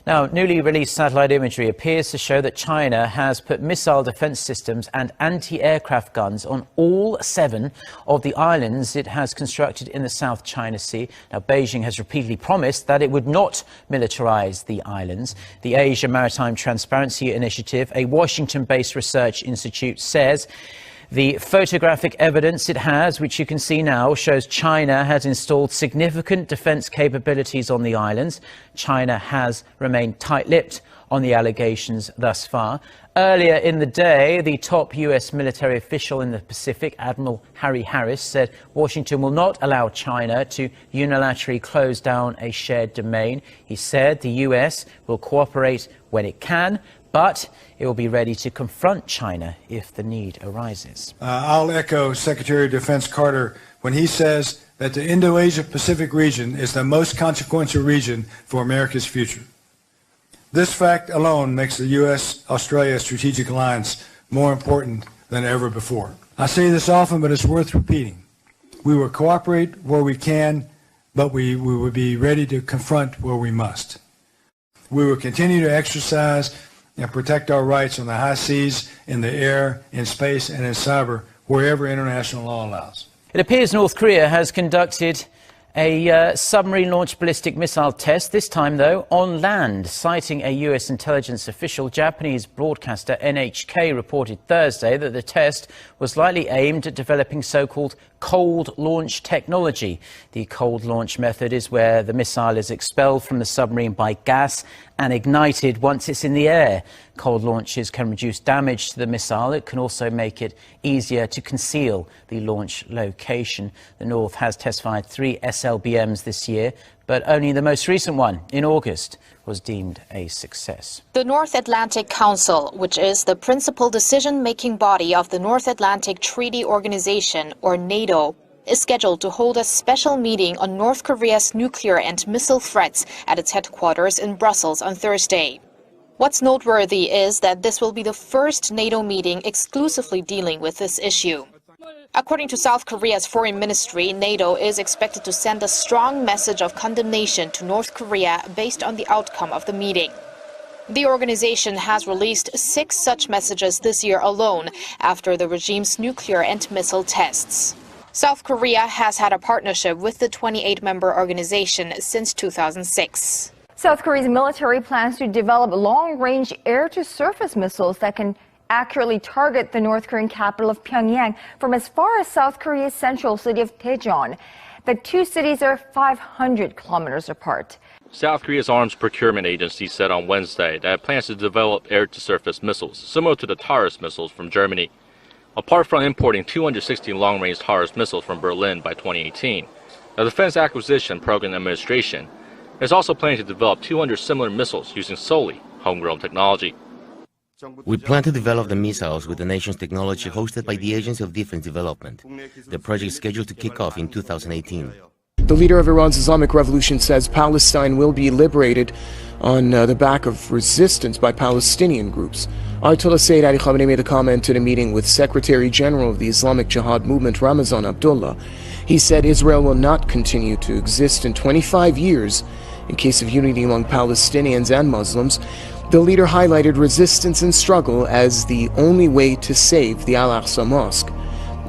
Now, newly released satellite imagery appears to show that China has put missile defense systems and anti-aircraft guns on all 7 of the islands it has constructed in the South China Sea. Now, Beijing has repeatedly promised that it would not militarize the islands. The Asia Maritime Transparency Initiative, a Washington-based research institute, says the photographic evidence it has, which you can see now, shows China has installed significant defense capabilities on the islands. China has remained tight-lipped on the allegations thus far. Earlier in the day, the top U.S. military official in the Pacific, Admiral Harry Harris, said Washington will not allow China to unilaterally close down a shared domain. He said the U.S. will cooperate when it can, but it will be ready to confront China if the need arises. I'll echo Secretary of Defense Carter when he says that the Indo-Asia-Pacific region is the most consequential region for America's future. This fact alone makes the U.S.-Australia strategic alliance more important than ever before. I say this often, but it's worth repeating. We will cooperate where we can, but we will be ready to confront where we must. We will continue to exercise and protect our rights on the high seas, in the air, in space, and in cyber, wherever international law allows. It appears North Korea has conducted a submarine-launched ballistic missile test, this time, though, on land. Citing a U.S. intelligence official, Japanese broadcaster NHK reported Thursday that the test was likely aimed at developing so-called cold launch technology. The cold launch method is where the missile is expelled from the submarine by gas and ignited once it's in the air. Cold launches can reduce damage to the missile. It can also make it easier to conceal the launch location. The North has test-fired 3 SLBMs this year, but only the most recent one, in August, was deemed a success. The North Atlantic Council, which is the principal decision-making body of the North Atlantic Treaty Organization, or NATO, is scheduled to hold a special meeting on North Korea's nuclear and missile threats at its headquarters in Brussels on Thursday. What's noteworthy is that this will be the first NATO meeting exclusively dealing with this issue. According to South Korea's foreign ministry, NATO is expected to send a strong message of condemnation to North Korea based on the outcome of the meeting. The organization has released 6 such messages this year alone after the regime's nuclear and missile tests. South Korea has had a partnership with the 28-member organization since 2006. South Korea's military plans to develop long-range air-to-surface missiles that can accurately target the North Korean capital of Pyongyang from as far as South Korea's central city of Daejeon. The 2 cities are 500 kilometers apart. South Korea's Arms Procurement Agency said on Wednesday that it plans to develop air-to-surface missiles similar to the Taurus missiles from Germany. Apart from importing 260 long-range Taurus missiles from Berlin by 2018, the Defense Acquisition Program Administration is also planning to develop 200 similar missiles using solely homegrown technology. We plan to develop the missiles with the nation's technology hosted by the Agency of Defense Development. The project is scheduled to kick off in 2018. The leader of Iran's Islamic Revolution says Palestine will be liberated on the back of resistance by Palestinian groups. Ayatollah Sayyid Ali Khamenei made a comment at a meeting with Secretary General of the Islamic Jihad Movement, Ramazan Abdullah. He said Israel will not continue to exist in 25 years in case of unity among Palestinians and Muslims. The leader highlighted resistance and struggle as the only way to save the Al-Aqsa Mosque.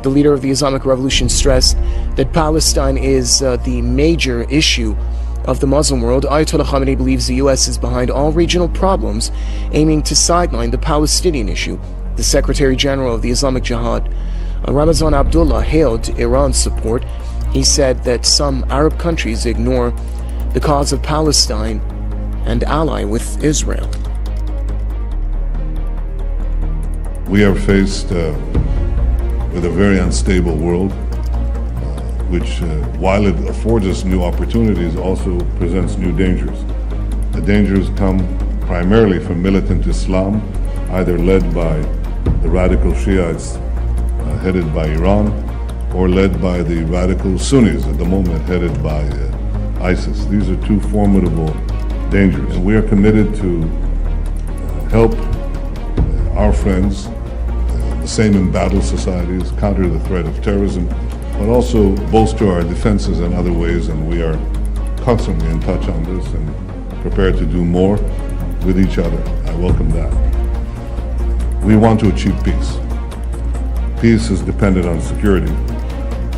The leader of the Islamic Revolution stressed that Palestine is the major issue of the Muslim world. Ayatollah Khamenei believes the U.S. is behind all regional problems, aiming to sideline the Palestinian issue. The Secretary General of the Islamic Jihad, Ramazan Abdullah, hailed Iran's support. He said that some Arab countries ignore the cause of Palestine and ally with Israel. We are faced with a very unstable world, which, while it affords us new opportunities, also presents new dangers. The dangers come primarily from militant Islam, either led by the radical Shiites headed by Iran, or led by the radical Sunnis at the moment headed by ISIS. These are 2 formidable dangers, and we are committed to help our friends, the same embattled societies, counter the threat of terrorism, but also bolster our defenses in other ways, and we are constantly in touch on this and prepared to do more. with each other. I welcome that. We want to achieve peace. Peace is dependent on security.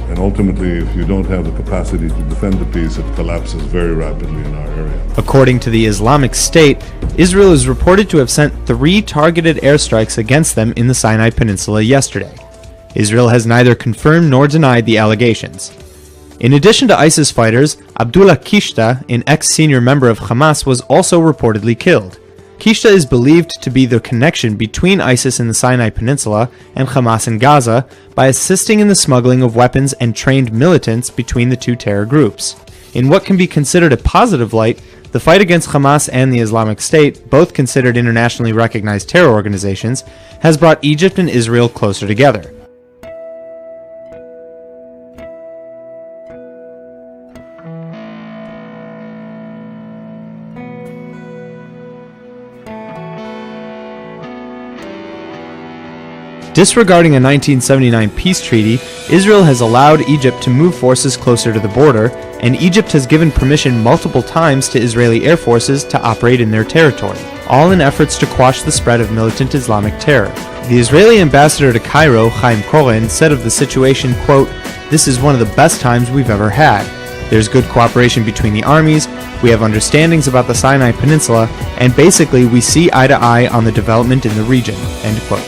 And ultimately, if you don't have the capacity to defend the peace, it collapses very rapidly in our area. According to the Islamic State, Israel is reported to have sent 3 targeted airstrikes against them in the Sinai Peninsula yesterday. Israel has neither confirmed nor denied the allegations. In addition to ISIS fighters, Abdullah Kishta, an ex-senior member of Hamas, was also reportedly killed. Kishta is believed to be the connection between ISIS in the Sinai Peninsula and Hamas in Gaza by assisting in the smuggling of weapons and trained militants between the two terror groups. In what can be considered a positive light, the fight against Hamas and the Islamic State, both considered internationally recognized terror organizations, has brought Egypt and Israel closer together. Disregarding a 1979 peace treaty, Israel has allowed Egypt to move forces closer to the border, and Egypt has given permission multiple times to Israeli air forces to operate in their territory, all in efforts to quash the spread of militant Islamic terror. The Israeli ambassador to Cairo, Chaim Cohen, said of the situation, quote, "This is one of the best times we've ever had. There's good cooperation between the armies, we have understandings about the Sinai Peninsula, and basically we see eye to eye on the development in the region," end quote.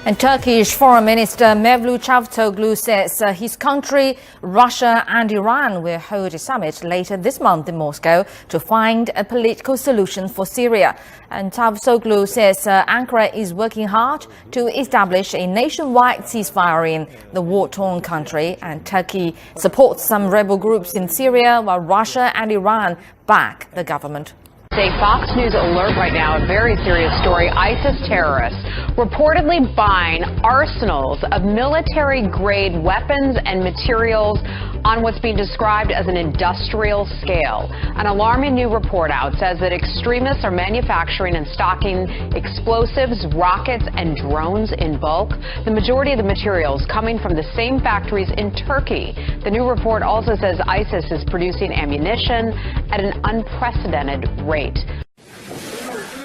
And Turkish Foreign Minister Mevlut Çavuşoğlu says his country, Russia and Iran will hold a summit later this month in Moscow to find a political solution for Syria. And Çavuşoğlu says Ankara is working hard to establish a nationwide ceasefire in the war-torn country, and Turkey supports some rebel groups in Syria while Russia and Iran back the government. A Fox News alert right now, a very serious story. ISIS terrorists reportedly buying arsenals of military-grade weapons and materials on what's being described as an industrial scale. An alarming new report out says that extremists are manufacturing and stocking explosives, rockets, and drones in bulk. The majority of the materials coming from the same factories in Turkey. The new report also says ISIS is producing ammunition at an unprecedented rate.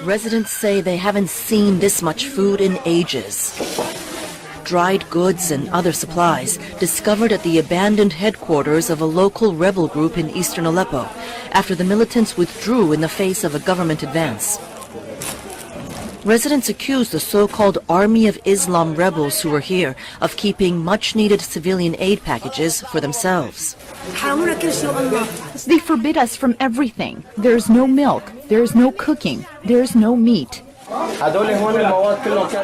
Residents say they haven't seen this much food in ages. Dried goods and other supplies discovered at the abandoned headquarters of a local rebel group in eastern Aleppo after the militants withdrew in the face of a government advance. Residents accuse the so-called Army of Islam rebels who were here of keeping much-needed civilian aid packages for themselves. They forbid us from everything. There's no milk, there's no cooking, there's no meat.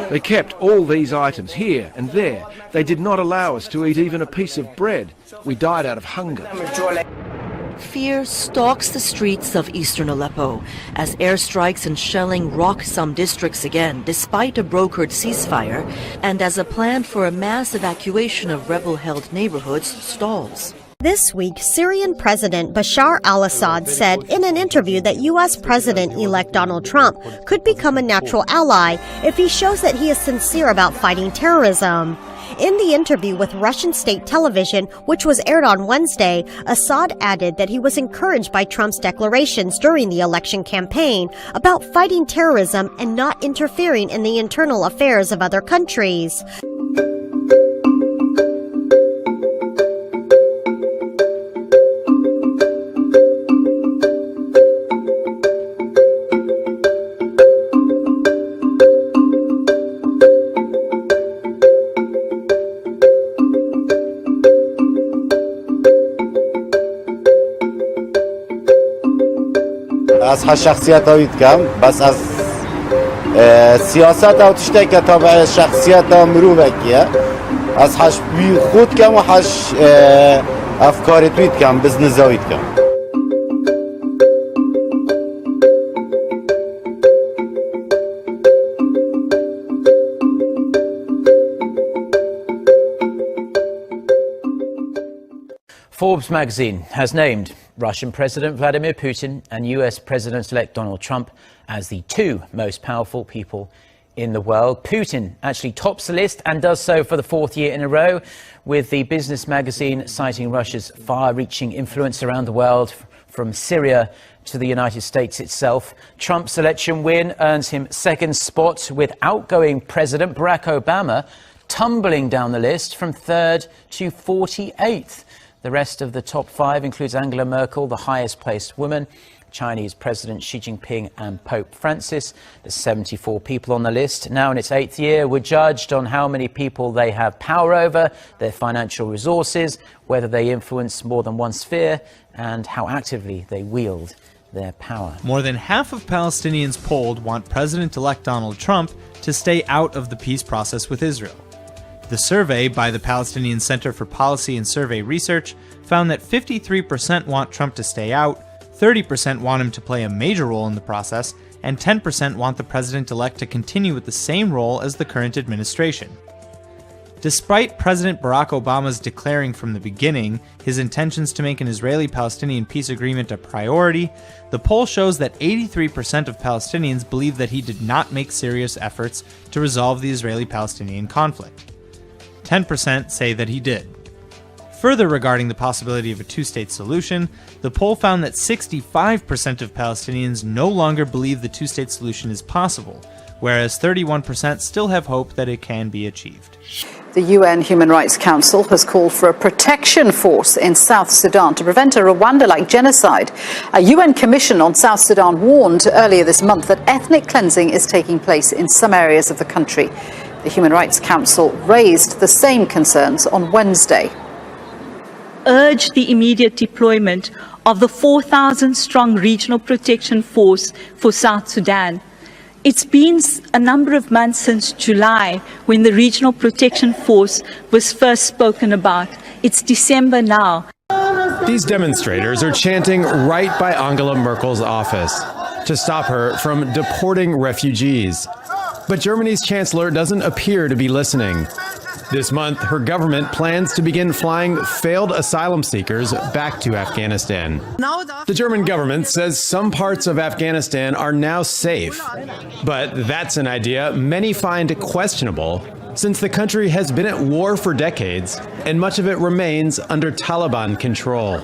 They kept all these items here and there. They did not allow us to eat even a piece of bread. We died out of hunger. Fear stalks the streets of eastern Aleppo as airstrikes and shelling rock some districts again, despite a brokered ceasefire, and as a plan for a mass evacuation of rebel-held neighborhoods stalls. This week, Syrian President Bashar al-Assad said in an interview that U.S. President-elect Donald Trump could become a natural ally if he shows that he is sincere about fighting terrorism. In the interview with Russian state television, which was aired on Wednesday, Assad added that he was encouraged by Trump's declarations during the election campaign about fighting terrorism and not interfering in the internal affairs of other countries. از شخصیت هایید کم بس از سیاست ها تشته که تابع شخصیت ها مروبکیه از حش بی خود کم و حش افکار توید کم بزنزاوید کم. Forbes magazine has named Russian President Vladimir Putin and US President-elect Donald Trump as the two most powerful people in the world. Putin actually tops the list and does so for the fourth year in a row, with the business magazine citing Russia's far-reaching influence around the world, from Syria to the United States itself. Trump's election win earns him second spot, with outgoing President Barack Obama tumbling down the list from third to 48th. The rest of the top five includes Angela Merkel, the highest-placed woman, Chinese President Xi Jinping and Pope Francis. There's 74 people on the list. Now in its 8th year, we're judged on how many people they have power over, their financial resources, whether they influence more than one sphere, and how actively they wield their power. More than half of Palestinians polled want President-elect Donald Trump to stay out of the peace process with Israel. The survey by the Palestinian Center for Policy and Survey Research found that 53% want Trump to stay out, 30% want him to play a major role in the process, and 10% want the president-elect to continue with the same role as the current administration. Despite President Barack Obama's declaring from the beginning his intentions to make an Israeli-Palestinian peace agreement a priority, the poll shows that 83% of Palestinians believe that he did not make serious efforts to resolve the Israeli-Palestinian conflict. 10% say that he did. Further, regarding the possibility of a two-state solution, the poll found that 65% of Palestinians no longer believe the two-state solution is possible, whereas 31% still have hope that it can be achieved. The UN Human Rights Council has called for a protection force in South Sudan to prevent a Rwanda-like genocide. A UN commission on South Sudan warned earlier this month that ethnic cleansing is taking place in some areas of the country. The Human Rights Council raised the same concerns on Wednesday. Urge the immediate deployment of the 4,000-strong regional protection force for South Sudan. It's been a number of months since July when the regional protection force was first spoken about. It's December now. These demonstrators are chanting right by Angela Merkel's office to stop her from deporting refugees. But Germany's chancellor doesn't appear to be listening. This month, her government plans to begin flying failed asylum seekers back to Afghanistan. The German government says some parts of Afghanistan are now safe. But that's an idea many find questionable, since the country has been at war for decades, and much of it remains under Taliban control.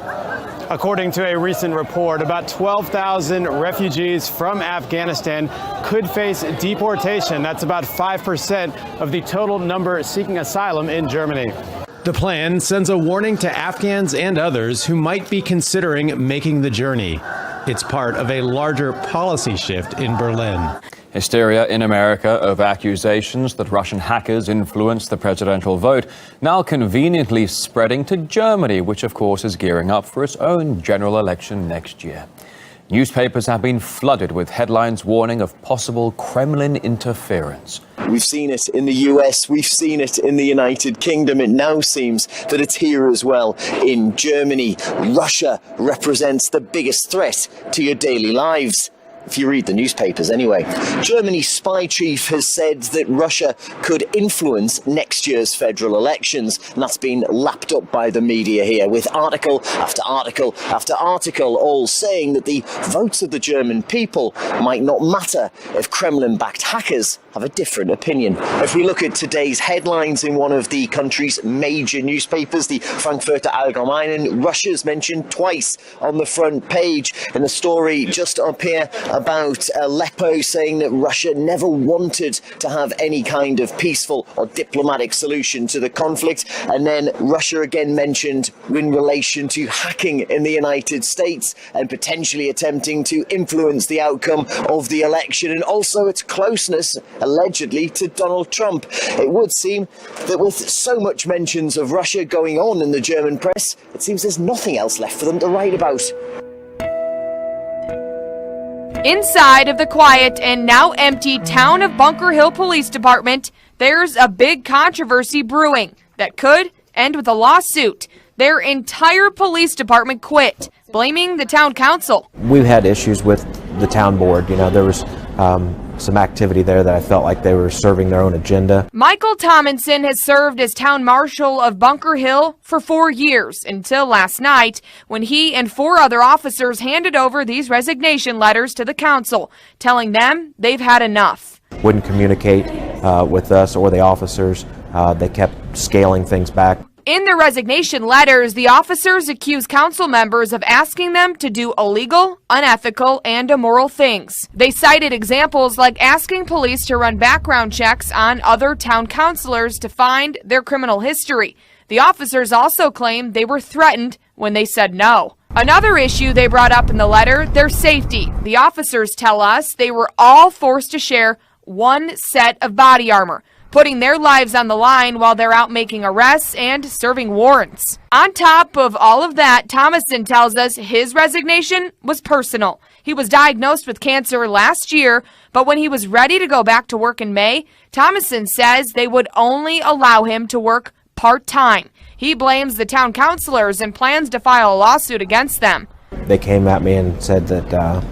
According to a recent report, about 12,000 refugees from Afghanistan could face deportation. That's about 5% of the total number seeking asylum in Germany. The plan sends a warning to Afghans and others who might be considering making the journey. It's part of a larger policy shift in Berlin. Hysteria in America over accusations that Russian hackers influenced the presidential vote, now conveniently spreading to Germany, which of course is gearing up for its own general election next year. Newspapers have been flooded with headlines warning of possible Kremlin interference. We've seen it in the US, we've seen it in the United Kingdom. It now seems that it's here as well in Germany. Russia represents the biggest threat to your daily lives, if you read the newspapers anyway. Germany's spy chief has said that Russia could influence next year's federal elections, and that's been lapped up by the media here, with article after article after article all saying that the votes of the German people might not matter if Kremlin-backed hackers have a different opinion. If we look at today's headlines in one of the country's major newspapers, the Frankfurter Allgemeinen, Russia's mentioned twice on the front page. In the story just up here about Aleppo, saying that Russia never wanted to have any kind of peaceful or diplomatic solution to the conflict. And then Russia again mentioned in relation to hacking in the United States and potentially attempting to influence the outcome of the election, and also its closeness allegedly to Donald Trump. It would seem that with so much mentions of Russia going on in the German press, it seems there's nothing else left for them to write about. Inside of the quiet and now empty town of Bunker Hill Police Department, there's a big controversy brewing that could end with a lawsuit. Their entire police department quit, blaming the town council. We've had issues with the town board. You know, there was some activity there that I felt like they were serving their own agenda. Michael Tomlinson has served as town marshal of Bunker Hill for 4 years, until last night when he and 4 other officers handed over these resignation letters to the council, telling them they've had enough. Wouldn't communicate with us or the officers. They kept scaling things back. In their resignation letters, the officers accuse council members of asking them to do illegal, unethical, and immoral things. They cited examples like asking police to run background checks on other town councilors to find their criminal history. The officers also claimed they were threatened when they said no. Another issue they brought up in the letter, their safety. The officers tell us they were all forced to share one set of body armor, putting their lives on the line while they're out making arrests and serving warrants. On top of all of that, Thomason tells us his resignation was personal. He was diagnosed with cancer last year, but when he was ready to go back to work in May, Thomason says they would only allow him to work part-time. He blames the town councilors and plans to file a lawsuit against them. They came at me and said that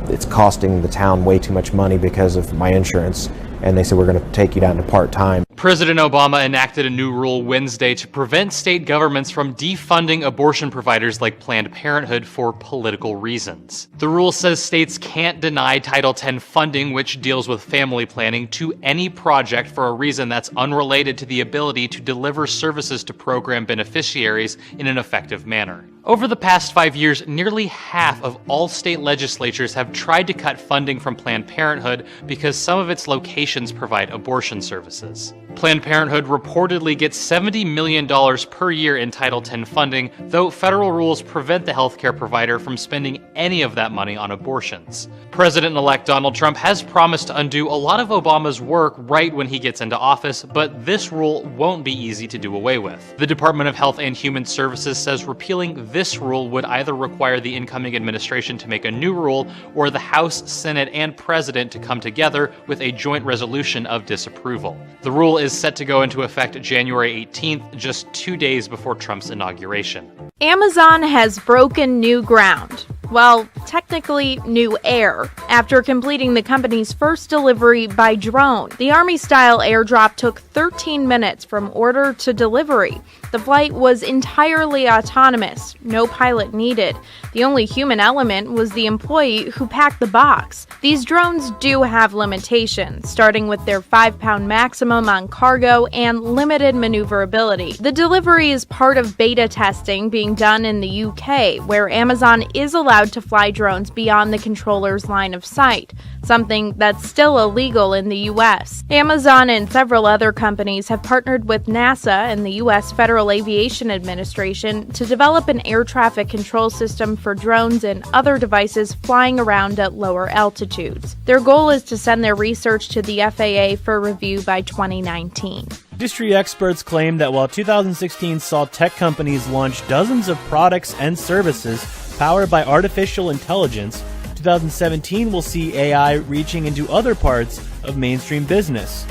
it's costing the town way too much money because of my insurance. And they said, we're going to take you down to part-time. President Obama enacted a new rule Wednesday to prevent state governments from defunding abortion providers like Planned Parenthood for political reasons. The rule says states can't deny Title X funding, which deals with family planning, to any project for a reason that's unrelated to the ability to deliver services to program beneficiaries in an effective manner. Over the past 5 years, nearly half of all state legislatures have tried to cut funding from Planned Parenthood because some of its locations provide abortion services. Planned Parenthood reportedly gets $70 million per year in Title X funding, though federal rules prevent the healthcare provider from spending any of that money on abortions. President-elect Donald Trump has promised to undo a lot of Obama's work right when he gets into office, but this rule won't be easy to do away with. The Department of Health and Human Services says repealing this rule would either require the incoming administration to make a new rule or the House, Senate, and President to come together with a joint resolution of disapproval. The rule is set to go into effect January 18th, just 2 days before Trump's inauguration. Amazon has broken new ground. Well, technically new air, after completing the company's first delivery by drone. The Army-style airdrop took 13 minutes from order to delivery. The flight was entirely autonomous, no pilot needed. The only human element was the employee who packed the box. These drones do have limitations, starting with their 5-pound maximum on cargo and limited maneuverability. The delivery is part of beta testing being done in the UK, where Amazon is allowed to fly drones beyond the controller's line of sight, something that's still illegal in the US. Amazon and several other companies have partnered with NASA and the US Federal Aviation Administration to develop an air traffic control system for drones and other devices flying around at lower altitudes. Their goal is to send their research to the FAA for review by 2019. Industry experts claim that while 2016 saw tech companies launch dozens of products and services powered by artificial intelligence, 2017 will see AI reaching into other parts of mainstream business.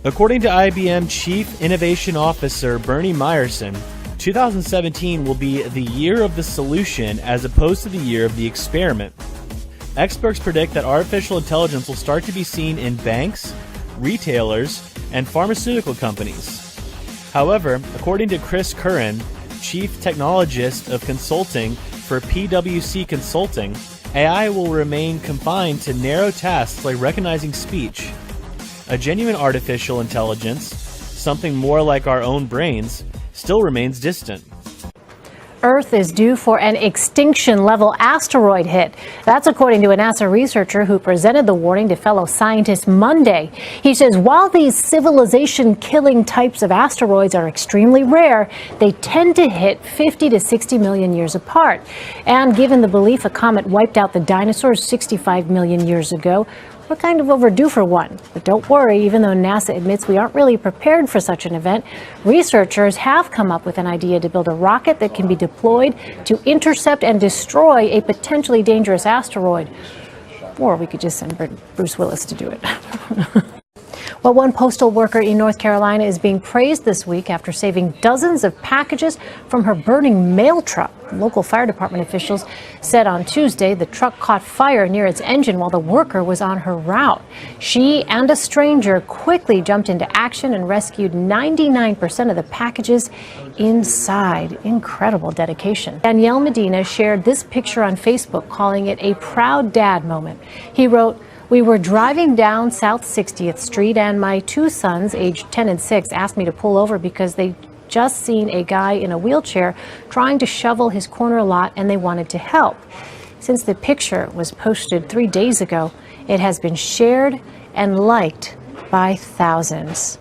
According to IBM Chief Innovation Officer Bernie Meyerson, 2017 will be the year of the solution as opposed to the year of the experiment. Experts predict that artificial intelligence will start to be seen in banks, retailers, and pharmaceutical companies. However, according to Chris Curran, Chief Technologist of Consulting for PwC Consulting, AI will remain confined to narrow tasks like recognizing speech. A genuine artificial intelligence, something more like our own brains, still remains distant. Earth is due for an extinction-level asteroid hit. That's according to a NASA researcher who presented the warning to fellow scientists Monday. He says while these civilization-killing types of asteroids are extremely rare, they tend to hit 50 to 60 million years apart. And given the belief a comet wiped out the dinosaurs 65 million years ago, we're kind of overdue for one. But don't worry, even though NASA admits we aren't really prepared for such an event, researchers have come up with an idea to build a rocket that can be deployed to intercept and destroy a potentially dangerous asteroid. Or we could just send Bruce Willis to do it. Well, one postal worker in North Carolina is being praised this week after saving dozens of packages from her burning mail truck. Local fire department officials said on Tuesday the truck caught fire near its engine while the worker was on her route. She and a stranger quickly jumped into action and rescued 99% of the packages inside. Incredible dedication. Danielle Medina shared this picture on Facebook, calling it a proud dad moment. He wrote, We were driving down South 60th Street and my two sons, aged 10 and 6, asked me to pull over because they just seen a guy in a wheelchair trying to shovel his corner lot and they wanted to help. Since the picture was posted 3 days ago, it has been shared and liked by thousands.